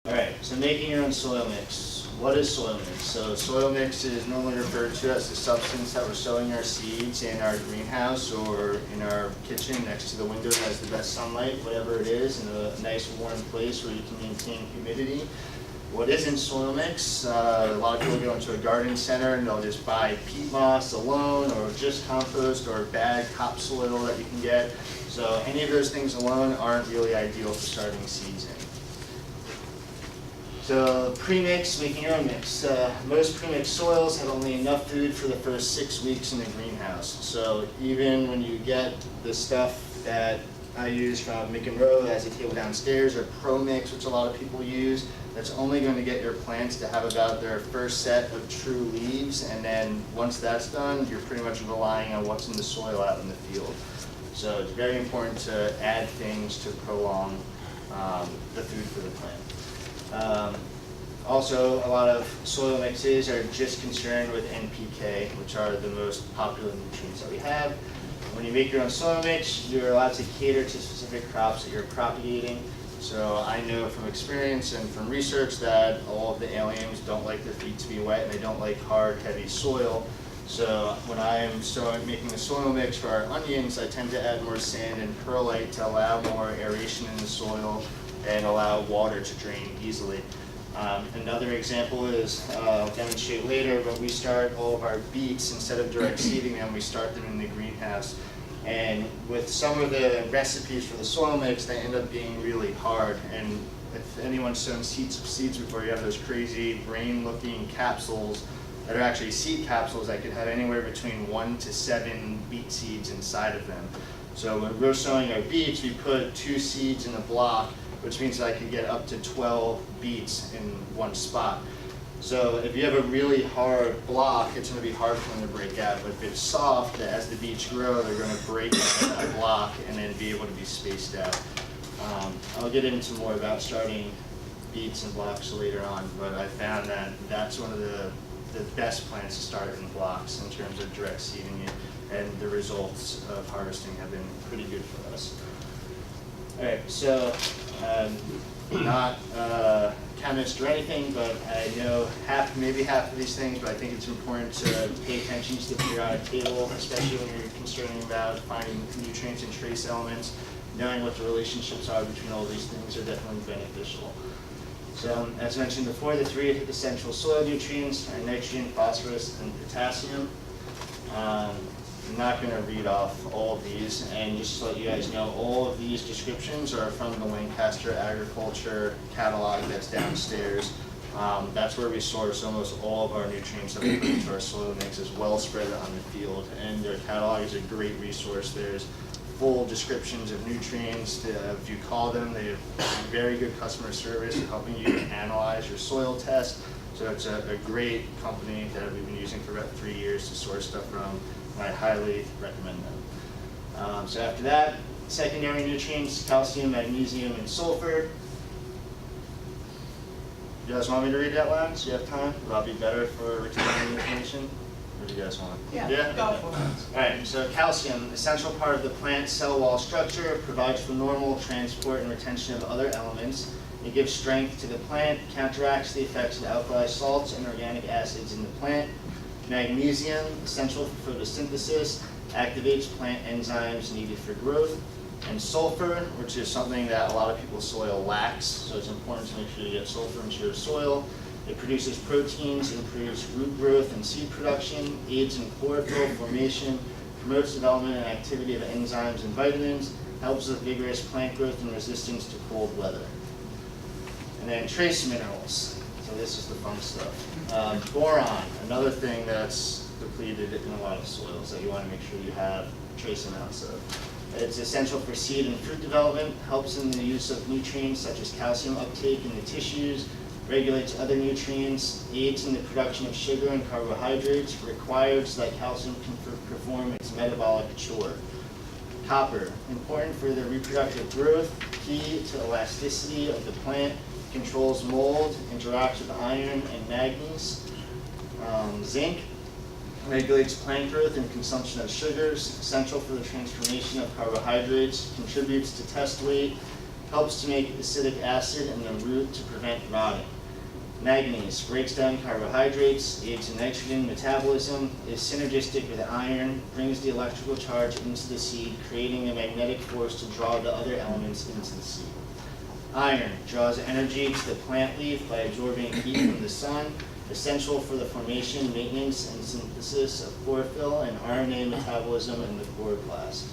Alright, so making your own soil mix. What is soil mix? So soil mix is normally referred to as the substance that we're sowing our seeds in our greenhouse or in our kitchen next to the window that has the best sunlight, whatever it is, in a nice warm place where you can maintain humidity. What isn't soil mix? A lot of people go into a garden center and they'll just buy PBoss alone or just compost or bag topsoil that you can get. So any of those things alone aren't really ideal for starting seeds in. So premix, making your own mix. Most premix soils have only enough food for the first 6 weeks in the greenhouse. So even when you get the stuff that I use from Mick and Row as a table downstairs, or Premix, which a lot of people use, that's only going to get your plants to have about their first set of true leaves, and then once that's done, you're pretty much relying on what's in the soil out in the field. So it's very important to add things to prolong the food for the plant. Also, a lot of soil mixes are just concerned with NPK, which are the most popular nutrients that we have. When you make your own soil mix, you're allowed to cater to specific crops that you're propagating. So I know from experience and from research that all of the alliums don't like their feet to be wet and they don't like hard, heavy soil. So when I'm making a soil mix for our onions, I tend to add more sand and perlite to allow more aeration in the soil and allow water to drain easily. Another example is, I'll demonstrate later, but we start all of our beets, instead of direct seeding them, we start them in the greenhouse. And with some of the recipes for the soil mix, they end up being really hard. And if anyone's sown seeds before, you have those crazy brain-looking capsules that are actually seed capsules that could have anywhere between 1 to 7 beet seeds inside of them. So when we're sowing our beets, we put 2 seeds in a block, which means that I could get up to 12 beets in one spot. So if you have a really hard block, it's going to be hard for them to break out. But if it's soft, as the beets grow, they're going to break out of that block and then be able to be spaced out. I'll get into more about starting beets and blocks later on, but I found that that's one of the best plants to start in blocks in terms of direct seeding it, and the results of harvesting have been pretty good for us. Alright, so not a chemist or anything, but I know maybe half of these things, but I think it's important to pay attention to the periodic table, especially when you're concerning about finding nutrients and trace elements. Knowing what the relationships are between all these things are definitely beneficial. So, as mentioned before, the 3 essential soil nutrients are nitrogen, phosphorus, and potassium. I'm not going to read off all of these, and just to let you guys know, all of these descriptions are from the Lancaster Agriculture catalog that's downstairs. That's where we source almost all of our nutrients that we put into our soil mix, as well spread on the field. And their catalog is a great resource. There's full descriptions of nutrients. If you call them, they have very good customer service in helping you analyze your soil test. So it's a great company that we've been using for about 3 years to source stuff from. I highly recommend them. So after that, secondary nutrients, calcium, magnesium, and sulfur. You guys want me to read that line? So you have time? Will that be better for retaining the information? Or do you guys want? Yeah, go for it. Alright, so calcium, essential part of the plant cell wall structure, provides for normal transport and retention of other elements. It gives strength to the plant, counteracts the effects of alkali salts and organic acids in the plant. Magnesium, essential for photosynthesis, activates plant enzymes needed for growth. And sulfur, which is something that a lot of people's soil lacks, so it's important to make sure you get sulfur into your soil. It produces proteins, improves root growth and seed production, aids in chlorophyll formation, promotes development and activity of enzymes and vitamins, helps with vigorous plant growth and resistance to cold weather. And then trace minerals. So this is the fun stuff. Boron, another thing that's depleted in a lot of soils that you want to make sure you have trace amounts of. It's essential for seed and fruit development, helps in the use of nutrients such as calcium uptake in the tissues, regulates other nutrients, aids in the production of sugar and carbohydrates, required so that calcium can perform its metabolic chore. Copper, important for the reproductive growth, key to elasticity of the plant, controls mold, interacts with iron and manganese. Zinc, regulates plant growth and consumption of sugars, essential for the transformation of carbohydrates, contributes to test weight, helps to make acidic acid in the root to prevent rotting. Manganese breaks down carbohydrates, aids in nitrogen metabolism, is synergistic with iron, brings the electrical charge into the seed, creating a magnetic force to draw the other elements into the seed. Iron draws energy to the plant leaf by absorbing heat from the sun, essential for the formation, maintenance, and synthesis of chlorophyll and RNA metabolism in the chloroplast.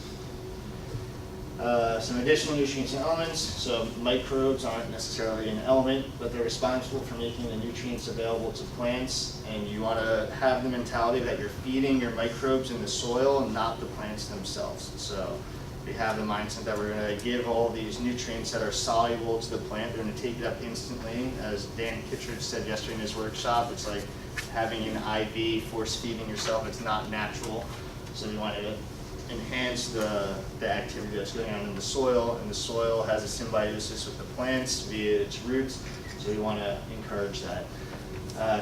Some additional nutrients and elements. So microbes aren't necessarily an element, but they're responsible for making the nutrients available to plants, and you want to have the mentality that you're feeding your microbes in the soil, not the plants themselves. So we have the mindset that we're going to give all these nutrients that are soluble to the plant. They're going to take it up instantly. As Dan Kittredge said yesterday in his workshop, it's like having an IV, force feeding yourself. It's not natural. So we want to enhance the activity that's going on in the soil, and the soil has a symbiosis with the plants via its roots, so we want to encourage that.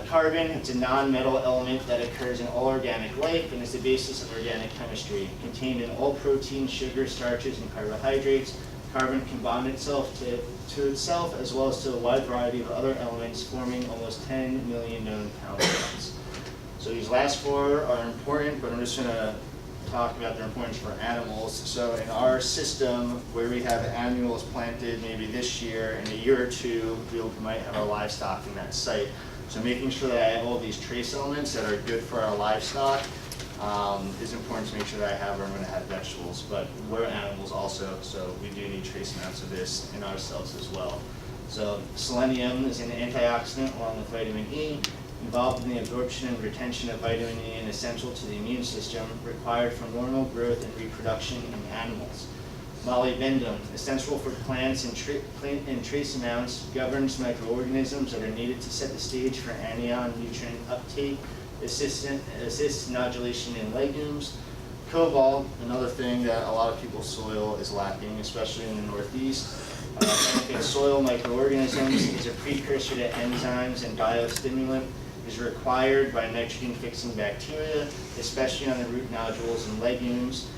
Carbon, it's a non-metal element that occurs in all organic life and is the basis of organic chemistry. Contained in all protein, sugar, starches, and carbohydrates, carbon can bond itself to itself as well as to a wide variety of other elements, forming almost 10 million known compounds. So these last four are important, but I'm just going to talk about their importance for animals. So in our system, where we have annuals planted maybe this year, in a year or two, we might have our livestock in that site. So making sure that I have all these trace elements that are good for our livestock is important to make sure that I have, or I'm going to have vegetables. But we're animals also, so we do need trace amounts of this in ourselves as well. So selenium is an antioxidant along with vitamin E, involved in the absorption and retention of vitamin E and essential to the immune system, required for normal growth and reproduction in animals. Molybdenum, essential for plants in trace amounts, governs microorganisms that are needed to set the stage for anion nutrient uptake, assists nodulation in legumes. Cobalt, another thing that a lot of people's soil is lacking, especially in the Northeast. Benefits soil microorganisms, is a precursor to enzymes and biostimulant, is required by nitrogen-fixing bacteria, especially on the root nodules and legumes,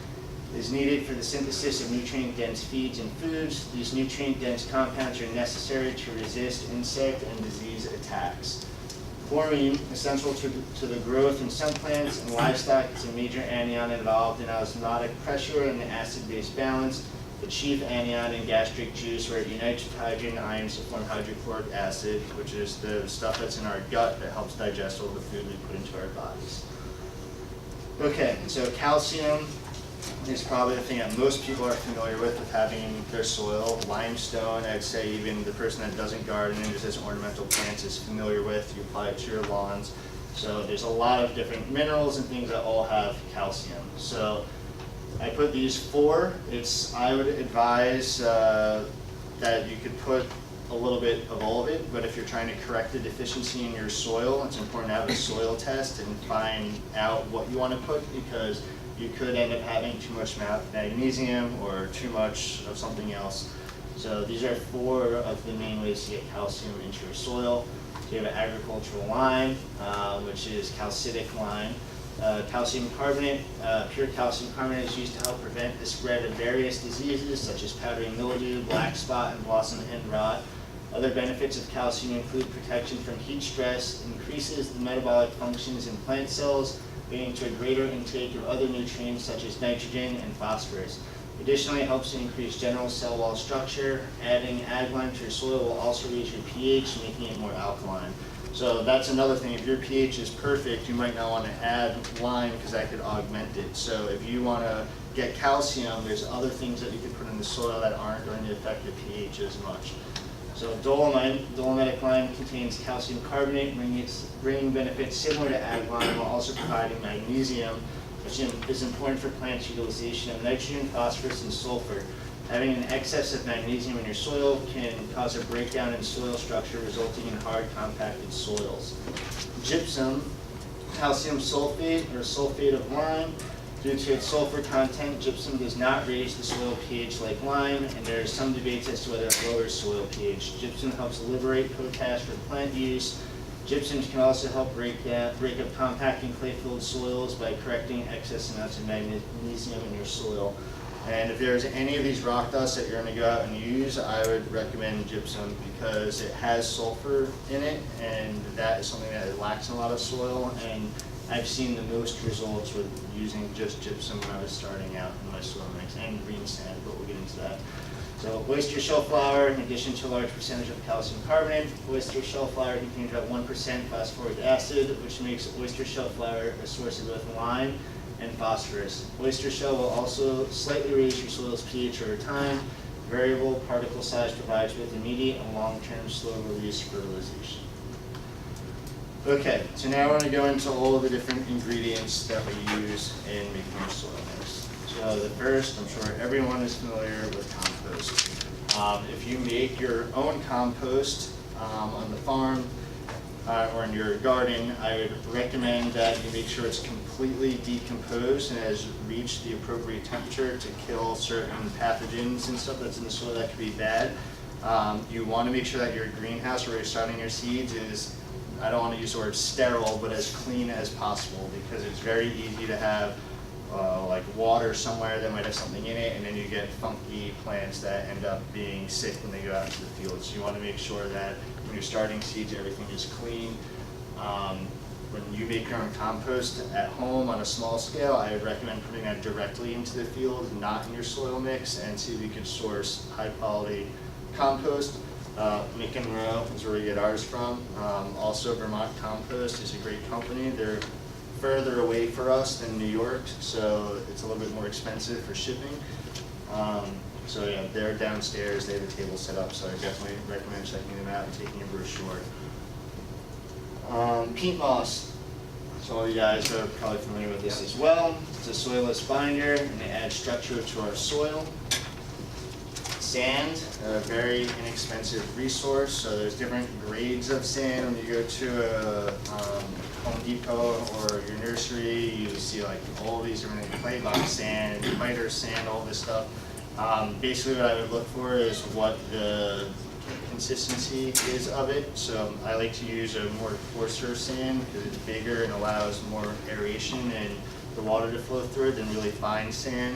is needed for the synthesis of nutrient-dense feeds and foods. These nutrient-dense compounds are necessary to resist insect and disease attacks. Chlorine, essential to the growth in some plants and livestock, is a major anion involved in osmotic pressure and the acid-base balance. The chief anion in gastric juice, where it unites with hydrogen ions to form hydrochloric acid, which is the stuff that's in our gut that helps digest all the food we put into our bodies. Okay, so calcium is probably the thing that most people are familiar with having their soil. Limestone, I'd say even the person that doesn't garden and just has ornamental plants is familiar with. You apply it to your lawns. So there's a lot of different minerals and things that all have calcium. So I put these four. I would advise that you could put a little bit of all of it, but if you're trying to correct the deficiency in your soil, it's important to have a soil test and find out what you want to put, because you could end up having too much magnesium or too much of something else. So these are four of the main ways to get calcium into your soil. So you have agricultural lime, which is calcitic lime. Calcium carbonate, pure calcium carbonate is used to help prevent the spread of various diseases such as powdery mildew, black spot, and blossom end rot. Other benefits of calcium include protection from heat stress, increases the metabolic functions in plant cells, leading to a greater intake of other nutrients such as nitrogen and phosphorus. Additionally, it helps to increase general cell wall structure. Adding ag lime to your soil will also raise your pH, making it more alkaline. So that's another thing. If your pH is perfect, you might not want to add lime because that could augment it. So if you want to get calcium, there's other things that you can put in the soil that aren't going to affect the pH as much. So dolomitic lime contains calcium carbonate, bringing benefits similar to ag lime while also providing magnesium, which is important for plants' utilization of nitrogen, phosphorus, and sulfur. Having an excess of magnesium in your soil can cause a breakdown in soil structure, resulting in hard, compacted soils. Gypsum, calcium sulfate or sulfate of lime. Due to its sulfur content, gypsum does not raise the soil pH like lime, and there are some debates as to whether it lowers soil pH. Gypsum helps liberate potash for plant use. Gypsums can also help break up compacting clay-filled soils by correcting excess amounts of magnesium in your soil. And if there's any of these rock dusts that you're going to go out and use, I would recommend gypsum because it has sulfur in it, and that is something that it lacks in a lot of soil. And I've seen the most results with using just gypsum when I was starting out in my soil mix, and green sand, but we'll get into that. So oyster shell flour, in addition to a large percentage of calcium carbonate, oyster shell flour contains about 1% phosphoric acid, which makes oyster shell flour a source of both lime and phosphorus. Oyster shell will also slightly raise your soil's pH over time. Variable particle size provides both immediate and long-term slow-release fertilization. Okay, so now we're going to go into all of the different ingredients that we use in making our soil mix. So the first, I'm sure everyone is familiar with compost. If you make your own compost on the farm or in your garden, I would recommend that you make sure it's completely decomposed and has reached the appropriate temperature to kill certain pathogens and stuff that's in the soil that could be bad. You want to make sure that your greenhouse where you're starting your seeds is, I don't want to use the word sterile, but as clean as possible, because it's very easy to have like water somewhere that might have something in it, and then you get funky plants that end up being sick when they go out into the field. So you want to make sure that when you're starting seeds, everything is clean. When you make your own compost at home on a small scale, I would recommend putting that directly into the field, not in your soil mix, and see if you can source high quality compost. Mick and Monroe is where we get ours from. Also, Vermont Compost is a great company. They're further away for us than New York, so it's a little bit more expensive for shipping. So yeah, they're downstairs, they have a table set up, so I definitely recommend checking them out and taking a brochure. Peat moss. So all you guys are probably familiar with this as well. It's a soilless binder, and it adds structure to our soil. Sand, a very inexpensive resource. So there's different grades of sand. When you go to a Home Depot or your nursery, you see like all these different clay box sand, miter sand, all this stuff. Basically what I would look for is what the consistency is of it. So I like to use a more coarser sand because it's bigger and allows more aeration and the water to flow through it than really fine sand.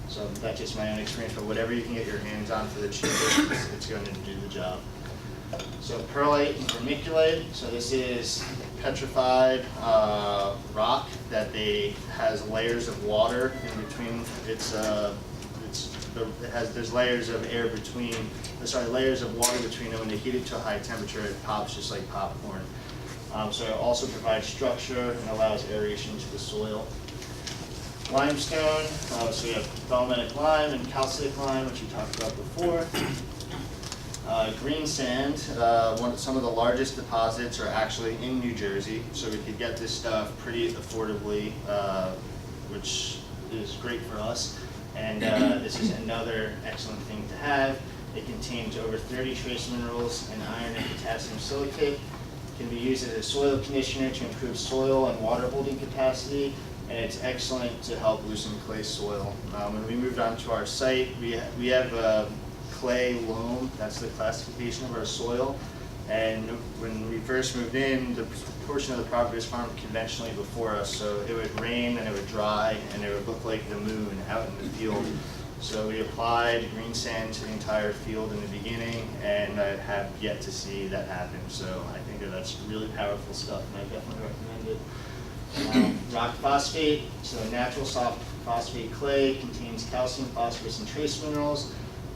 So that's just my own experience, but whatever you can get your hands on for the cheapest, it's going to do the job. So perlite and vermiculite. So this is petrified rock that has layers of water in between. There's layers of air between. Layers of water between them. When they heat it to a high temperature, it pops just like popcorn. So it also provides structure and allows aeration to the soil. Limestone, so we have dolomitic lime and calcitic lime, which we talked about before. Green sand, some of the largest deposits are actually in New Jersey, so we could get this stuff pretty affordably, which is great for us. And this is another excellent thing to have. It contains over 30 trace minerals and iron and potassium silicate. It can be used as a soil conditioner to improve soil and water holding capacity, and it's excellent to help loosen clay soil. When we moved on to our site, we have clay loam. That's the classification of our soil. And when we first moved in, the portion of the property was farmed conventionally before us, so it would rain and it would dry and it would look like the moon out in the field. So we applied green sand to the entire field in the beginning, and I have yet to see that happen. So I think that's really powerful stuff, and I definitely recommend it. Rock phosphate, so natural soft phosphate clay contains calcium, phosphorus, and trace minerals.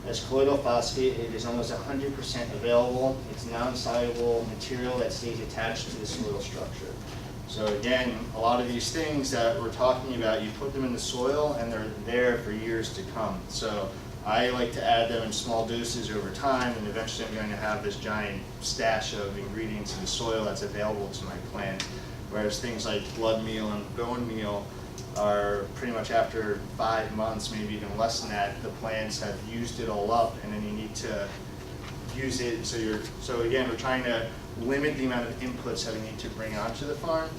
As colloidal phosphate, it is almost 100% available. It's a non-soluble material that stays attached to the soil structure. So again, a lot of these things that we're talking about, you put them in the soil and they're there for years to come. So I like to add them in small doses over time, and eventually I'm going to have this giant stash of ingredients in the soil that's available to my plant. Whereas things like blood meal and bone meal are pretty much after 5 months, maybe even less than that, the plants have used it all up, and then you need to use it. So again, we're trying to limit the amount of inputs that we need to bring onto the farm.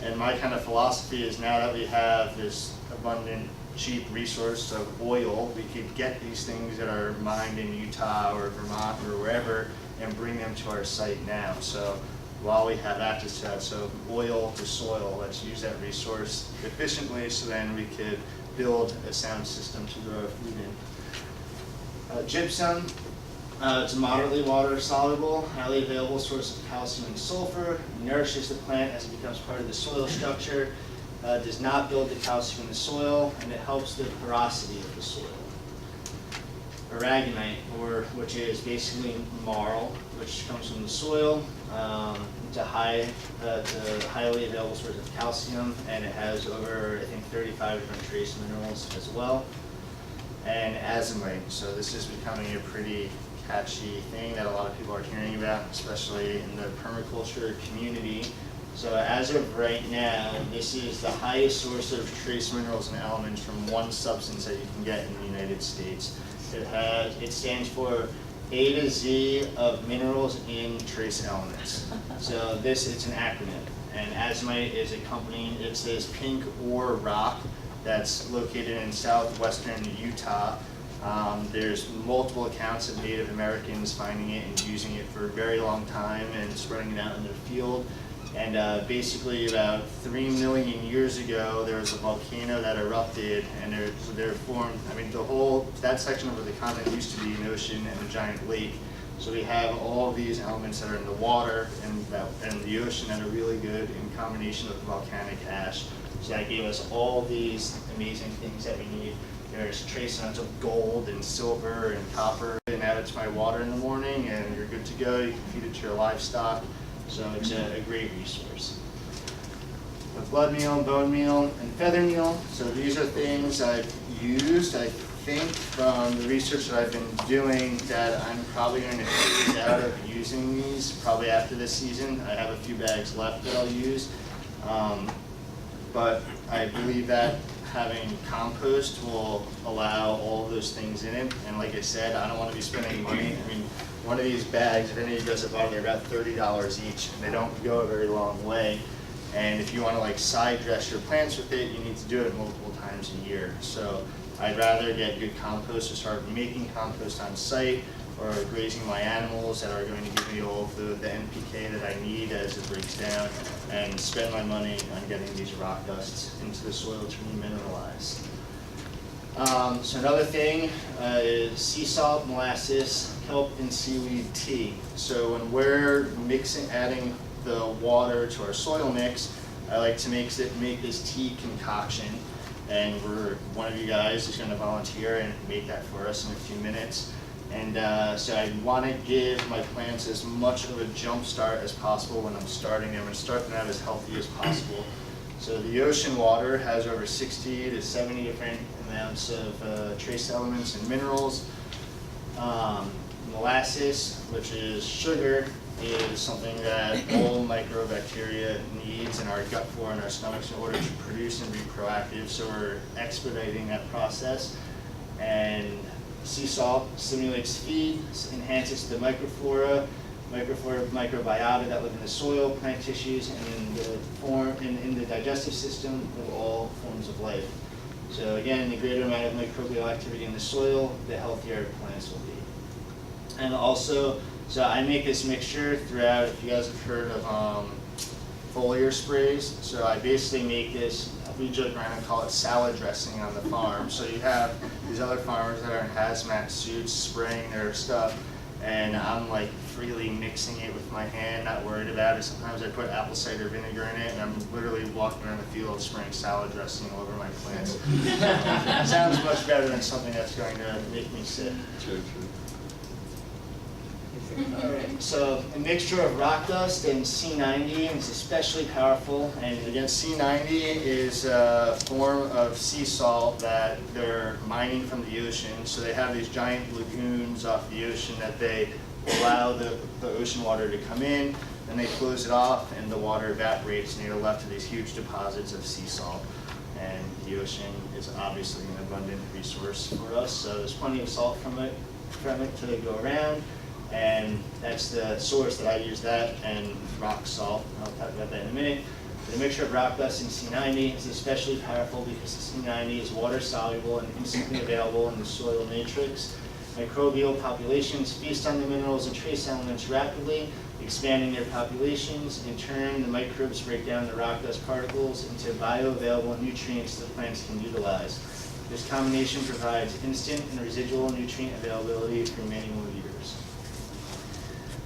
And my kind of philosophy is, now that we have this abundant, cheap resource of oil, we could get these things that are mined in Utah or Vermont or wherever and bring them to our site now. So while we have access to that, so oil to soil, let's use that resource efficiently so then we could build a sound system to grow our food in. Gypsum, it's a moderately water soluble, highly available source of calcium and sulfur, nourishes the plant as it becomes part of the soil structure, does not build the calcium in the soil, and it helps the porosity of the soil. Aragonite, which is basically marl, which comes from the soil. It's a highly available source of calcium, and it has over, I think, 35 different trace minerals as well. And azomite, so this is becoming a pretty catchy thing that a lot of people are hearing about, especially in the permaculture community. So as of right now, this is the highest source of trace minerals and elements from one substance that you can get in the United States. It stands for A to Z of minerals in trace elements. So it's an acronym. And azomite is accompanying, it's this pink ore rock that's located in southwestern Utah. There's multiple accounts of Native Americans finding it and using it for a very long time and spreading it out in their field. And basically about 3 million years ago, there was a volcano that erupted, and there formed, I mean, that section of the continent used to be an ocean and a giant lake. So we have all of these elements that are in the water and the ocean that are really good in combination with volcanic ash. So that gave us all these amazing things that we need. There's trace amounts of gold and silver and copper, and add it to my water in the morning, and you're good to go. You can feed it to your livestock. So it's a great resource. The blood meal, bone meal, and feather meal. So these are things I've used. I think from the research that I've been doing that I'm probably going to phase out of using these probably after this season. I have a few bags left that I'll use. But I believe that having compost will allow all of those things in it. And like I said, I don't want to be spending money. I mean, one of these bags, if any of you guys have bought them, they're about $30 each, and they don't go a very long way. And if you want to like side dress your plants with it, you need to do it multiple times a year. So I'd rather get good compost or start making compost on site, or grazing my animals that are going to give me all of the NPK that I need as it breaks down, and spend my money on getting these rock dusts into the soil to remineralize. So another thing is sea salt, molasses, kelp, and seaweed tea. So when we're adding the water to our soil mix, I like to make this tea concoction, and one of you guys is going to volunteer and make that for us in a few minutes. And so I want to give my plants as much of a jump start as possible when I'm starting them, and start them out as healthy as possible. So the ocean water has over 60 to 70 different amounts of trace elements and minerals. Molasses, which is sugar, is something that all microbacteria needs in our gut flora and our stomachs in order to produce and be proactive. So we're expediting that process. And sea salt stimulates feed, enhances the microbiota that live in the soil, plant tissues, and in the digestive system of all forms of life. So again, the greater amount of microbial activity in the soil, the healthier plants will be. And also, so I make this mixture throughout, if you guys have heard of foliar sprays. So I basically make this, we joke around and call it salad dressing on the farm. So you have these other farmers that are in hazmat suits spraying their stuff, and I'm like freely mixing it with my hand, not worried about it. Sometimes I put apple cider vinegar in it, and I'm literally walking around the field spraying salad dressing all over my plants. It sounds much better than something that's going to make me sick. True. Alright, so a mixture of rock dust and C90 is especially powerful, and again, C90 is a form of sea salt that they're mining from the ocean. So they have these giant lagoons off the ocean that they allow the ocean water to come in, then they close it off and the water evaporates, and you're left with these huge deposits of sea salt. And the ocean is obviously an abundant resource for us, so there's plenty of salt from it to go around. And that's the source that I use, that and rock salt. I'll talk about that in a minute. The mixture of rock dust and C90 is especially powerful because the C90 is water soluble and instantly available in the soil matrix. Microbial populations feast on the minerals and trace elements rapidly, expanding their populations. In turn, the microbes break down the rock dust particles into bioavailable nutrients that plants can utilize. This combination provides instant and residual nutrient availability for many more years.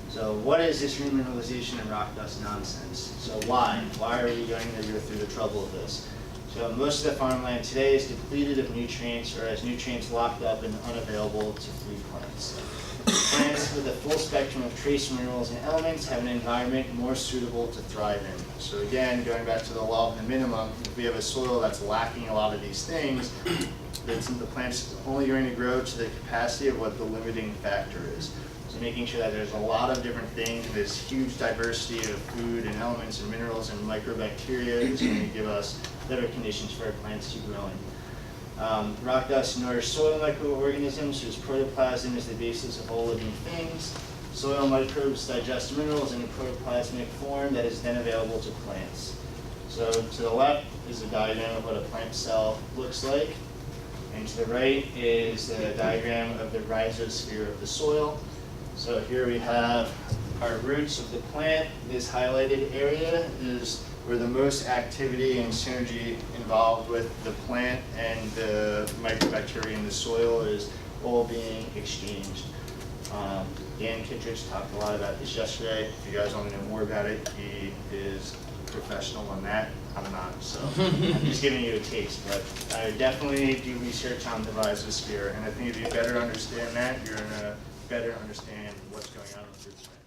So what is this remineralization and rock dust nonsense? So why? Why are we going to go through the trouble of this? So most of the farmland today is depleted of nutrients, or has nutrients locked up and unavailable to food plants. Plants with a full spectrum of trace minerals and elements have an environment more suitable to thrive in. So again, going back to the law of the minimum, if we have a soil that's lacking a lot of these things, the plant's only going to grow to the capacity of what the limiting factor is. So making sure that there's a lot of different things, this huge diversity of food and elements and minerals and microbacteria is going to give us better conditions for our plants to grow in. Rock dust nourish soil microorganisms whose protoplasm is the basis of all living things. Soil microbes digest minerals in a protoplasmic form that is then available to plants. So to the left is a diagram of what a plant cell looks like, and to the right is a diagram of the rhizosphere of the soil. So here we have our roots of the plant. This highlighted area is where the most activity and synergy involved with the plant and the microbacteria in the soil is all being exchanged. Dan Kittredge talked a lot about this yesterday. If you guys want to know more about it, he is a professional on that. I'm not, so I'm just giving you a taste. But I definitely do research on the rhizosphere, and I think if you better understand that, you're going to better understand what's going on with your plant.